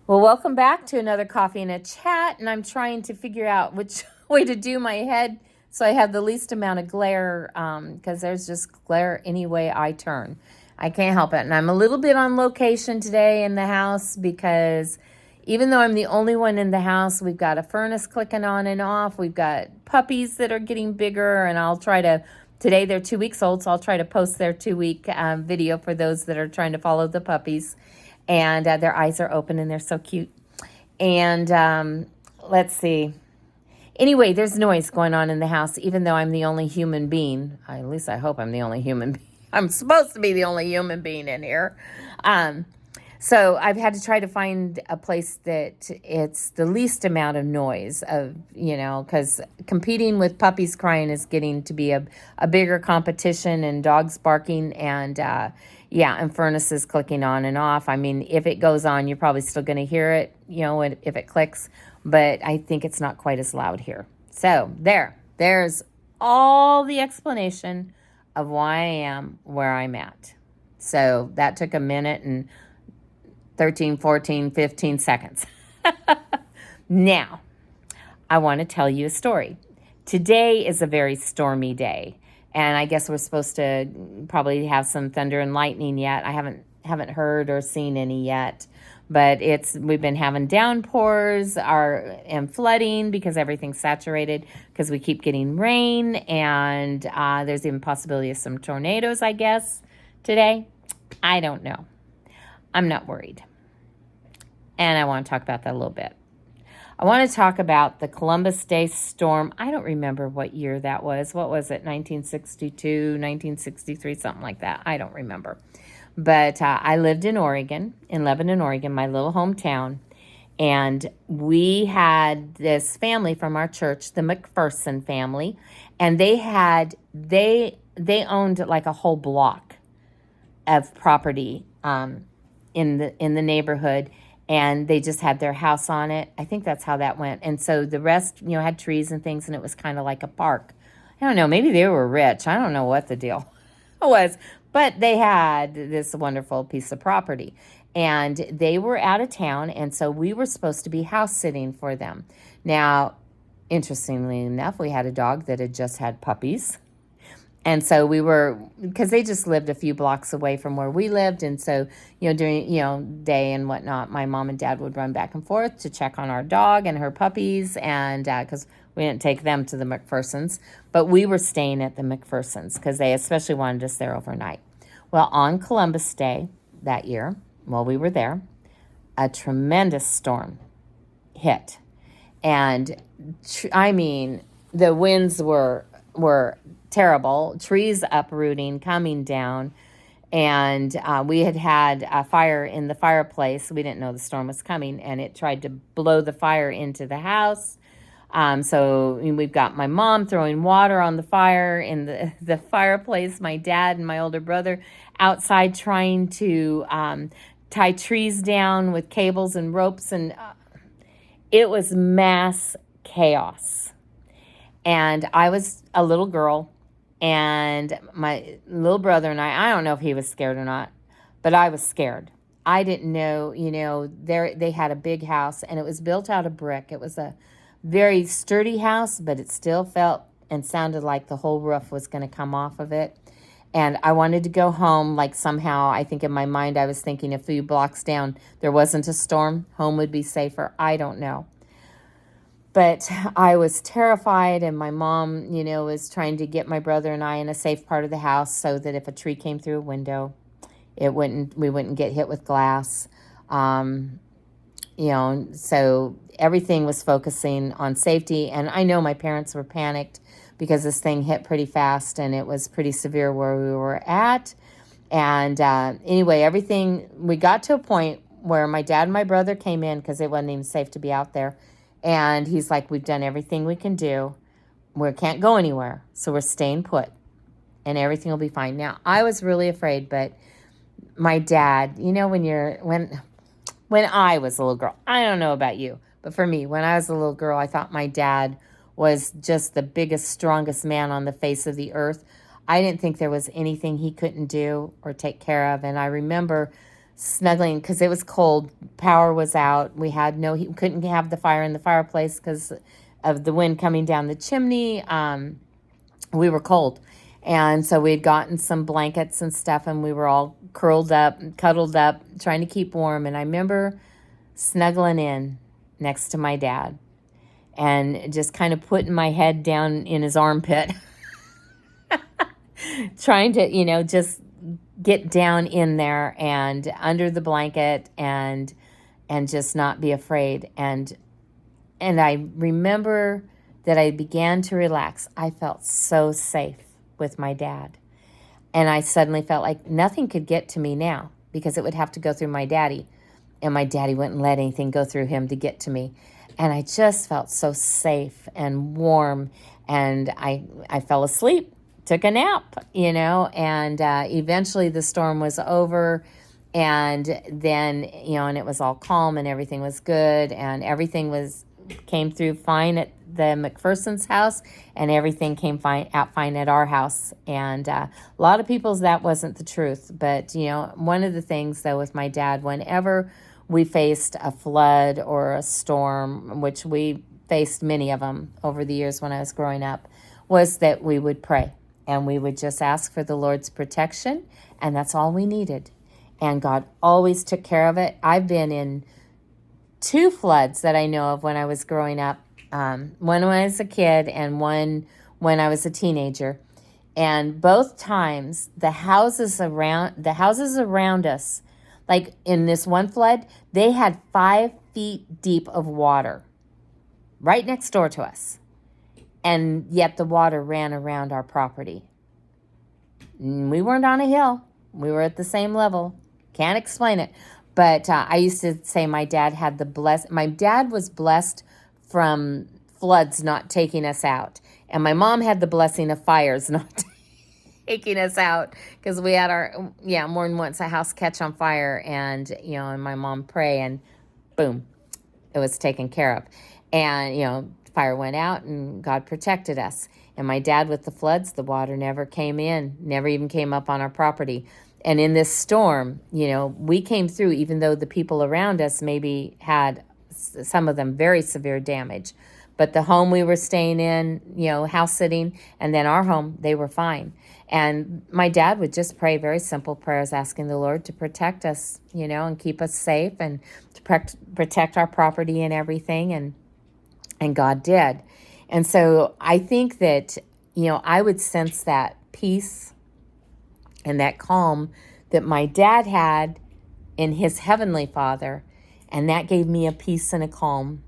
Well, welcome back to another Coffee and a Chat, and I'm trying to figure out which way to do my head so I have the least amount of glare because there's just glare any way I turn. I can't help it. And I'm a little bit on location today in the house because even though I'm the only one in the house, we've got a furnace clicking on and off. We've got puppies that are getting bigger, and I'll try to. Today they're 2 weeks old, so I'll try to post their 2 week video for those that are trying to follow the puppies. And their eyes are open and they're so cute. And let's see. Anyway, there's noise going on in the house, even though I'm the only human being. At least I hope I'm the only human being. I'm supposed to be the only human being in here. Um, so I've had to try to find a place that it's the least amount of noise of, because competing with puppies crying is getting to be a bigger competition, and dogs barking and, and furnaces clicking on and off. I mean, if it goes on, you're probably still going to hear it, if it clicks, but I think it's not quite as loud here. So there's all the explanation of why I am where I'm at. So that took a minute and 13, 14, 15 seconds. Now, I want to tell you a story. Today is a very stormy day, and I guess we're supposed to probably have some thunder and lightning yet. I haven't heard or seen any yet, but we've been having downpours and flooding because everything's saturated because we keep getting rain, and there's even possibility of some tornadoes, I guess, today. I don't know. I'm not worried. And I want to talk about that a little bit. I want to talk about the Columbus Day storm. I don't remember what year that was. What was it? 1962, 1963, something like that. I don't remember. But I lived in Oregon, in Lebanon, Oregon, my little hometown. And we had this family from our church, the McPherson family. And they owned like a whole block of property in the neighborhood, and they just had their house on it. I think that's how that went. And so the rest, had trees and things, and it was kind of like a park. I don't know, maybe they were rich. I don't know what the deal was, but they had this wonderful piece of property, and they were out of town, and so we were supposed to be house sitting for them. Now, interestingly enough, we had a dog that had just had puppies. And so because they just lived a few blocks away from where we lived. And so, during, day and whatnot, my mom and dad would run back and forth to check on our dog and her puppies. And because we didn't take them to the McPhersons, but we were staying at the McPhersons because they especially wanted us there overnight. Well, on Columbus Day that year, while we were there, a tremendous storm hit. And the winds were terrible, trees uprooting, coming down, and we had a fire in the fireplace. We didn't know the storm was coming, and it tried to blow the fire into the house. So we've got my mom throwing water on the fire in the fireplace, my dad and my older brother outside trying to tie trees down with cables and ropes, and it was mass chaos. And I was a little girl, and my little brother and I don't know if he was scared or not, but I was scared. I didn't know, they had a big house, and it was built out of brick. It was a very sturdy house, but it still felt and sounded like the whole roof was going to come off of it. And I wanted to go home, like somehow, I think in my mind, I was thinking a few blocks down, there wasn't a storm, home would be safer. I don't know. But I was terrified, and my mom, was trying to get my brother and I in a safe part of the house so that if a tree came through a window, we wouldn't get hit with glass. So everything was focusing on safety. And I know my parents were panicked because this thing hit pretty fast, and it was pretty severe where we were at. And anyway, we got to a point where my dad and my brother came in because it wasn't even safe to be out there. And he's like, we've done everything we can do. We can't go anywhere, so we're staying put, and everything will be fine. Now, I was really afraid, but my dad, when I was a little girl, I don't know about you, but for me, when I was a little girl, I thought my dad was just the biggest, strongest man on the face of the earth. I didn't think there was anything he couldn't do or take care of. And I remember snuggling because it was cold. Power was out. We had no heat. Couldn't have the fire in the fireplace because of the wind coming down the chimney. We were cold. And so we had gotten some blankets and stuff, and we were all curled up and cuddled up, trying to keep warm. And I remember snuggling in next to my dad and just kind of putting my head down in his armpit, trying to, just get down in there and under the blanket and just not be afraid. And I remember that I began to relax. I felt so safe with my dad. And I suddenly felt like nothing could get to me now because it would have to go through my daddy. And my daddy wouldn't let anything go through him to get to me. And I just felt so safe and warm. And I fell asleep, took a nap, and eventually the storm was over. And then, and it was all calm and everything was good. And everything came through fine at the McPherson's house, and everything came out fine at our house. And a lot of people's that wasn't the truth. But, one of the things, though, with my dad, whenever we faced a flood or a storm, which we faced many of them over the years when I was growing up, was that we would pray. And we would just ask for the Lord's protection, and that's all we needed. And God always took care of it. I've been in 2 floods that I know of when I was growing up. One when I was a kid and one when I was a teenager. And both times the houses around us, like in this one flood, they had 5 feet deep of water right next door to us. And yet the water ran around our property. We weren't on a hill. We were at the same level. Can't explain it. But I used to say my dad was blessed from floods not taking us out. And my mom had the blessing of fires not taking us out, because we had more than once a house catch on fire, and, and my mom pray, and boom, it was taken care of. And, fire went out and God protected us. And my dad with the floods, the water never came in, never even came up on our property. And in this storm, we came through, even though the people around us maybe had, some of them, very severe damage. But the home we were staying in, house sitting, and then our home, they were fine. And my dad would just pray very simple prayers, asking the Lord to protect us, and keep us safe, and to protect our property and everything. And God did. And so I think that, I would sense that peace and that calm that my dad had in his heavenly Father. And that gave me a peace and a calm,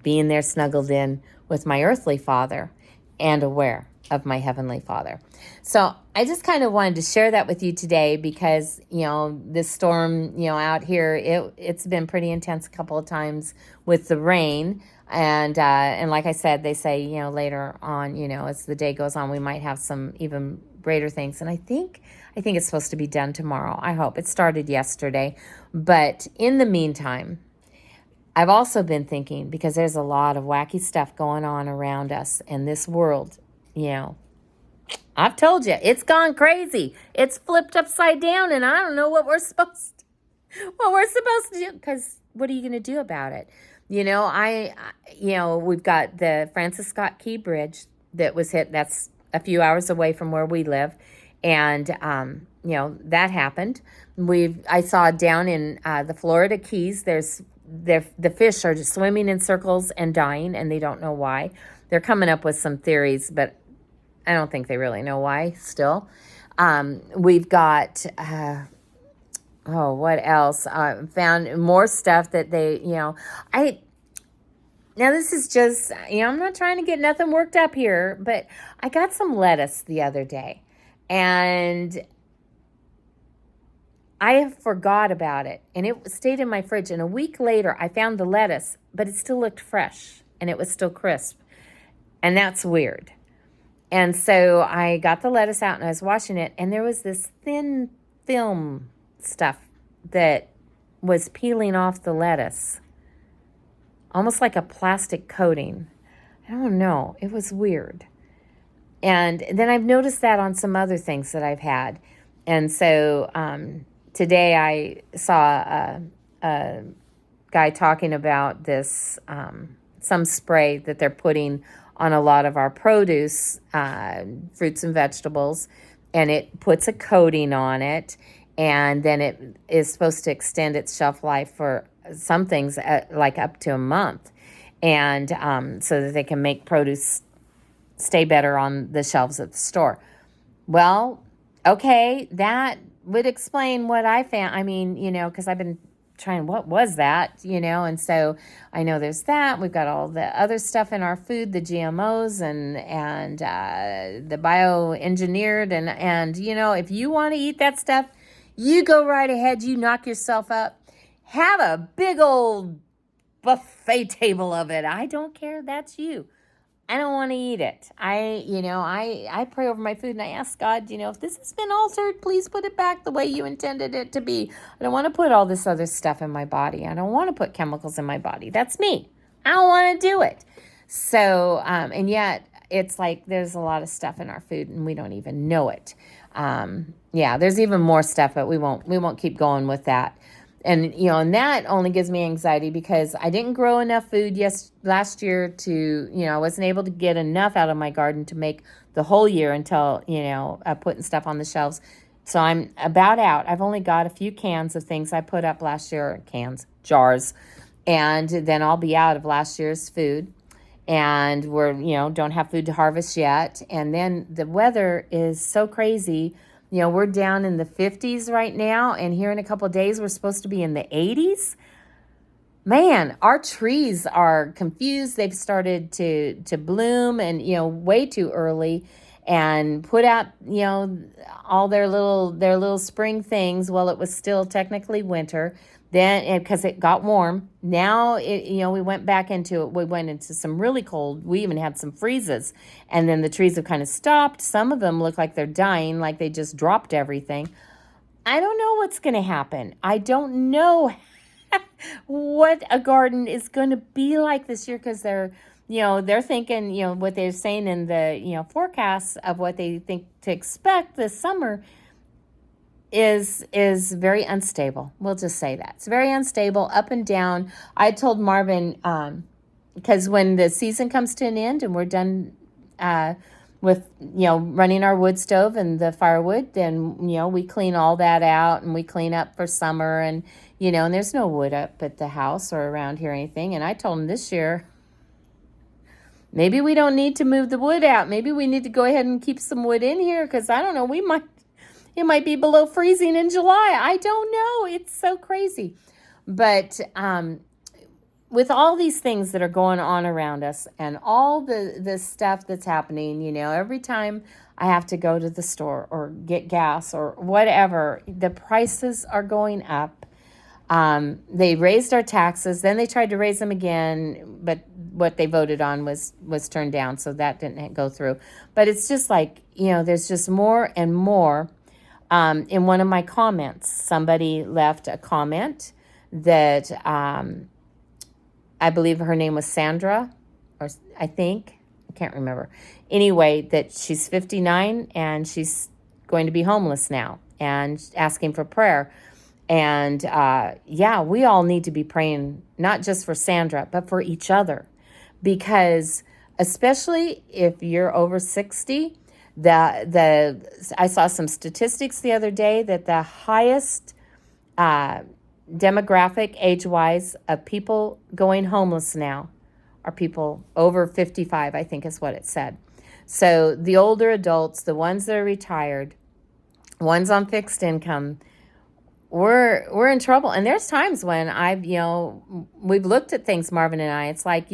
being there snuggled in with my earthly father and aware of my heavenly Father. So I just kind of wanted to share that with you today because, this storm, out here, it's been pretty intense a couple of times with the rain. And like I said, they say, later on, as the day goes on, we might have some even greater things. And I think it's supposed to be done tomorrow. I hope. It started yesterday. But in the meantime, I've also been thinking, because there's a lot of wacky stuff going on around us in this world, I've told you, it's gone crazy. It's flipped upside down, and I don't know what we're supposed to do, because what are you going to do about it? We've got the Francis Scott Key Bridge that was hit. That's a few hours away from where we live. And, that happened. I saw down in the Florida Keys, the fish are just swimming in circles and dying, and they don't know why. They're coming up with some theories, but I don't think they really know why still. We've got, what else? Found more stuff that now this is just, I'm not trying to get nothing worked up here, but I got some lettuce the other day, and I forgot about it, and it stayed in my fridge. And a week later, I found the lettuce, but it still looked fresh, and it was still crisp. And that's weird. And so I got the lettuce out, and I was washing it, and there was this thin film stuff that was peeling off the lettuce, almost like a plastic coating. I don't know. It was weird. And then I've noticed that on some other things that I've had. And so, today I saw a guy talking about this, some spray that they're putting on a lot of our produce, fruits and vegetables, and it puts a coating on it, and then it is supposed to extend its shelf life for some things like up to a month, and so that they can make produce stay better on the shelves at the store. Well, okay, that would explain what I found. I mean, because I've been trying, what was that, and so I know there's that. We've got all the other stuff in our food, the GMOs and the bioengineered, and if you want to eat that stuff, you go right ahead, you knock yourself up, have a big old buffet table of it. I don't care, that's you. I don't want to eat it. I pray over my food and I ask God, if this has been altered, please put it back the way you intended it to be. I don't want to put all this other stuff in my body. I don't want to put chemicals in my body. That's me. I don't want to do it. So, and yet it's like there's a lot of stuff in our food and we don't even know it. There's even more stuff, but we won't keep going with that. And, and that only gives me anxiety because I didn't grow enough food last year to, I wasn't able to get enough out of my garden to make the whole year until, putting stuff on the shelves. So I'm about out. I've only got a few cans of things I put up last year, jars, and then I'll be out of last year's food. And we're, don't have food to harvest yet. And then the weather is so crazy. We're down in the 50s right now, and here in a couple of days, we're supposed to be in the 80s. Man, our trees are confused. They've started to bloom and, way too early and put out, all their little spring things while it was still technically winter. Then, because it got warm, now we went back into it. We went into some really cold. We even had some freezes, and then the trees have kind of stopped. Some of them look like they're dying, like they just dropped everything. I don't know what's going to happen. I don't know what a garden is going to be like this year because they're thinking, what they're saying in the forecasts of what they think to expect this summer is very unstable. We'll just say that. It's very unstable, up and down. I told Marvin, because when the season comes to an end and we're done with, running our wood stove and the firewood, then, we clean all that out and we clean up for summer and, and there's no wood up at the house or around here or anything. And I told him this year, maybe we don't need to move the wood out. Maybe we need to go ahead and keep some wood in here because I don't know, it might be below freezing in July. I don't know. It's so crazy. But with all these things that are going on around us and all the stuff that's happening, every time I have to go to the store or get gas or whatever, the prices are going up. They raised our taxes. Then they tried to raise them again, but what they voted on was turned down, so that didn't go through. But it's just like, there's just more and more. In one of my comments, somebody left a comment that I believe her name was Sandra, or I can't remember. Anyway, that she's 59 and she's going to be homeless now and asking for prayer. And we all need to be praying, not just for Sandra, but for each other. Because especially if you're over 60, I saw some statistics the other day that the highest demographic age-wise of people going homeless now are people over 55, I think is what it said. So the older adults, the ones that are retired, ones on fixed income, we're in trouble. And there's times when we've looked at things, Marvin and I, it's like,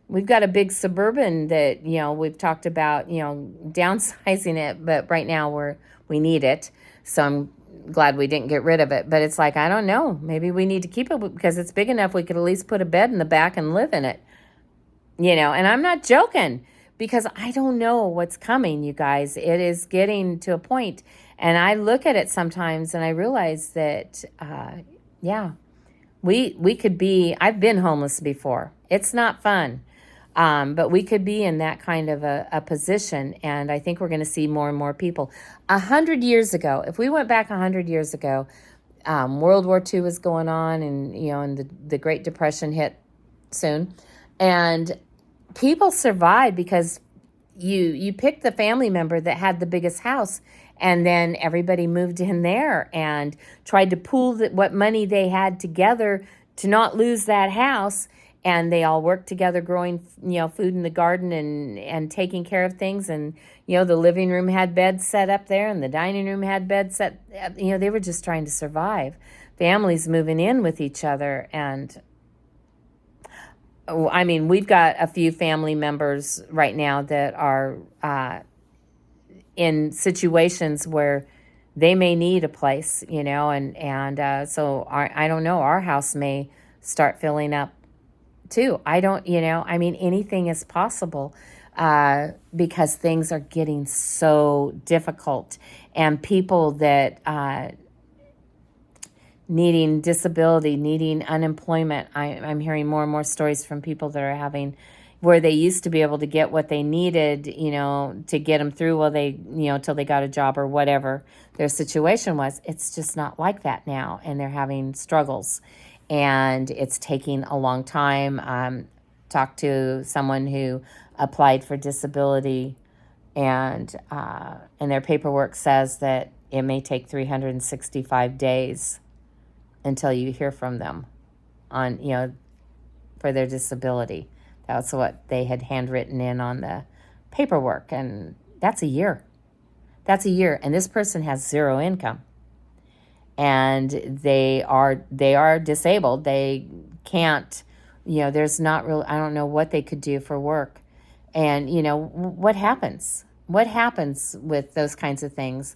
we've got a big Suburban that, we've talked about, downsizing it, but right now we need it. So I'm glad we didn't get rid of it. But it's like, I don't know, maybe we need to keep it because it's big enough we could at least put a bed in the back and live in it. And I'm not joking because I don't know what's coming, you guys. It is getting to a point, and I look at it sometimes and I realize that, we could be, I've been homeless before. It's not fun. But we could be in that kind of a position, and I think we're going to see more and more people. 100 years ago, if we went back 100 years ago, World War II was going on, and the Great Depression hit soon, and people survived because you picked the family member that had the biggest house, and then everybody moved in there and tried to pool what money they had together to not lose that house. And they all worked together growing, food in the garden and taking care of things. And, the living room had beds set up there and the dining room had beds set. They were just trying to survive. Families moving in with each other. And, we've got a few family members right now that are in situations where they may need a place, so I don't know, our house may start filling up too. I don't, anything is possible because things are getting so difficult, and people that needing disability, needing unemployment. I'm hearing more and more stories from people that are having, where they used to be able to get what they needed, to get them through while they, till they got a job or whatever their situation was. It's just not like that now, and they're having struggles. And it's taking a long time. Talked to someone who applied for disability, and their paperwork says that it may take 365 days until you hear from them on, for their disability. That's what they had handwritten in on the paperwork, and that's a year. That's a year, and this person has zero income. And they are disabled. They can't, there's not really, I don't know what they could do for work. And, what happens? What happens with those kinds of things?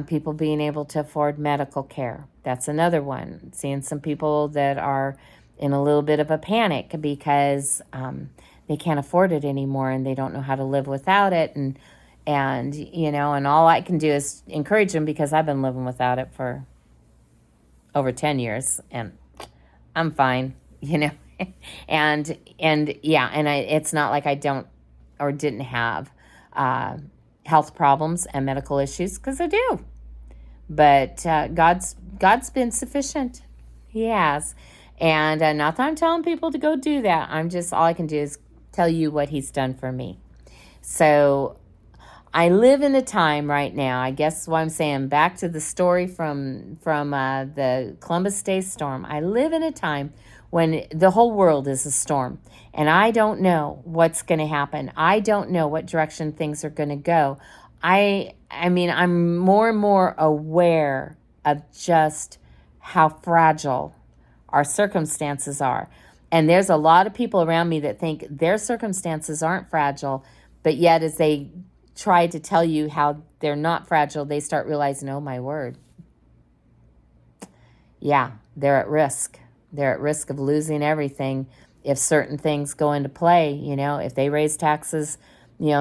People being able to afford medical care. That's another one. Seeing some people that are in a little bit of a panic because they can't afford it anymore and they don't know how to live without it. And all I can do is encourage them, because I've been living without it for over 10 years and I'm fine, and it's not like I don't or didn't have health problems and medical issues, because I do. But God's been sufficient. He has. And not that I'm telling people to go do that. All I can do is tell you what he's done for me. So I live in a time right now, I guess what I'm saying, back to the story from the Columbus Day storm. I live in a time when the whole world is a storm, and I don't know what's going to happen. I don't know what direction things are going to go. I'm more and more aware of just how fragile our circumstances are. And there's a lot of people around me that think their circumstances aren't fragile, but yet as they try to tell you how they're not fragile, they start realizing, oh my word. Yeah, they're at risk. They're at risk of losing everything if certain things go into play. If they raise taxes,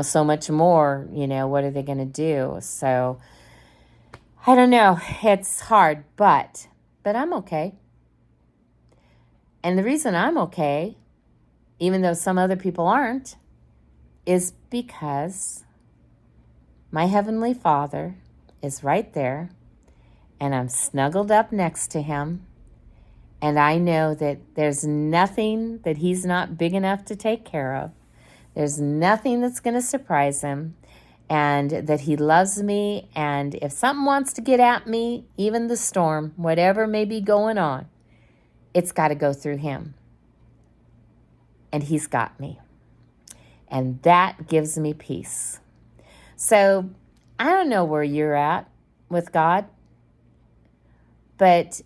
so much more, what are they going to do? So I don't know. It's hard, but I'm okay. And the reason I'm okay, even though some other people aren't, is because my Heavenly Father is right there, and I'm snuggled up next to him, and I know that there's nothing that he's not big enough to take care of. There's nothing that's going to surprise him, and that he loves me, and if something wants to get at me, even the storm, whatever may be going on, it's got to go through him. And he's got me. And that gives me peace. So I don't know where you're at with God, but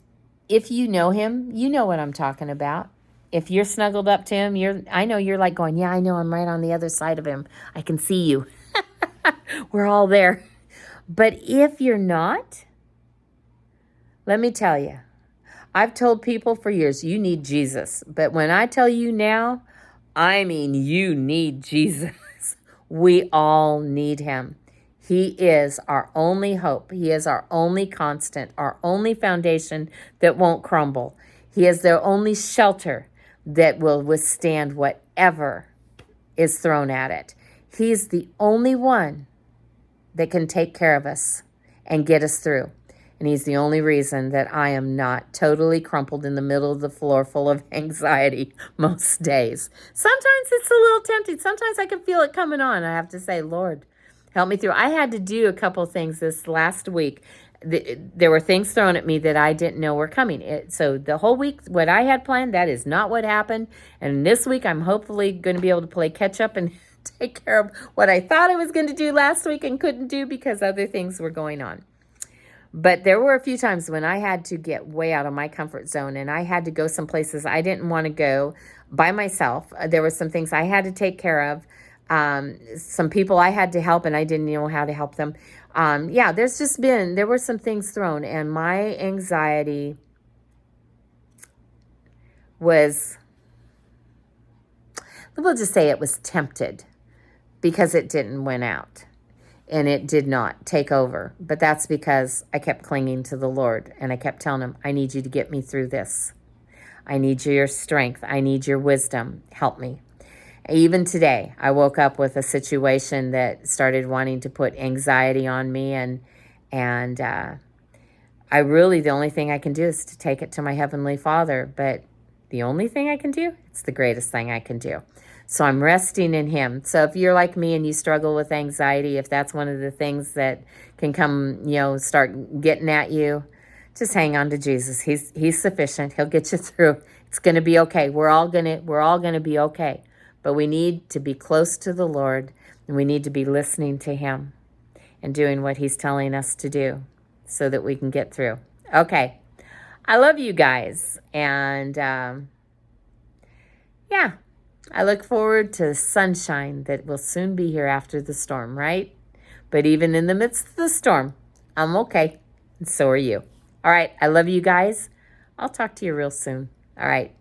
if you know him, you know what I'm talking about. If you're snuggled up to him, I know you're like going, yeah, I know I'm right on the other side of him. I can see you. We're all there. But if you're not, let me tell you, I've told people for years, you need Jesus. But when I tell you now, I mean you need Jesus. We all need him. He is our only hope. He is our only constant, our only foundation that won't crumble. He is the only shelter that will withstand whatever is thrown at it. He's the only one that can take care of us and get us through. And he's the only reason that I am not totally crumpled in the middle of the floor full of anxiety most days. Sometimes it's a little tempting. Sometimes I can feel it coming on. I have to say, Lord, help me through. I had to do a couple things this last week. There were things thrown at me that I didn't know were coming. So the whole week, what I had planned, that is not what happened. And this week, I'm hopefully going to be able to play catch up and take care of what I thought I was going to do last week and couldn't do because other things were going on. But there were a few times when I had to get way out of my comfort zone, and I had to go some places I didn't want to go by myself. There were some things I had to take care of. Some people I had to help, and I didn't know how to help them. There were some things thrown, and my anxiety was, we'll just say it was tempted because it didn't win out. And it did not take over. But that's because I kept clinging to the Lord. And I kept telling him, I need you to get me through this. I need your strength. I need your wisdom. Help me. Even today, I woke up with a situation that started wanting to put anxiety on me. And the only thing I can do is to take it to my Heavenly Father. But the only thing I can do, it's the greatest thing I can do. So I'm resting in him. So if you're like me and you struggle with anxiety, if that's one of the things that can come, start getting at you, just hang on to Jesus. He's sufficient. He'll get you through. It's going to be okay. We're all going to be okay. But we need to be close to the Lord, and we need to be listening to him and doing what he's telling us to do so that we can get through. Okay. I love you guys. And I look forward to sunshine that will soon be here after the storm, right? But even in the midst of the storm, I'm okay. And so are you. All right. I love you guys. I'll talk to you real soon. All right.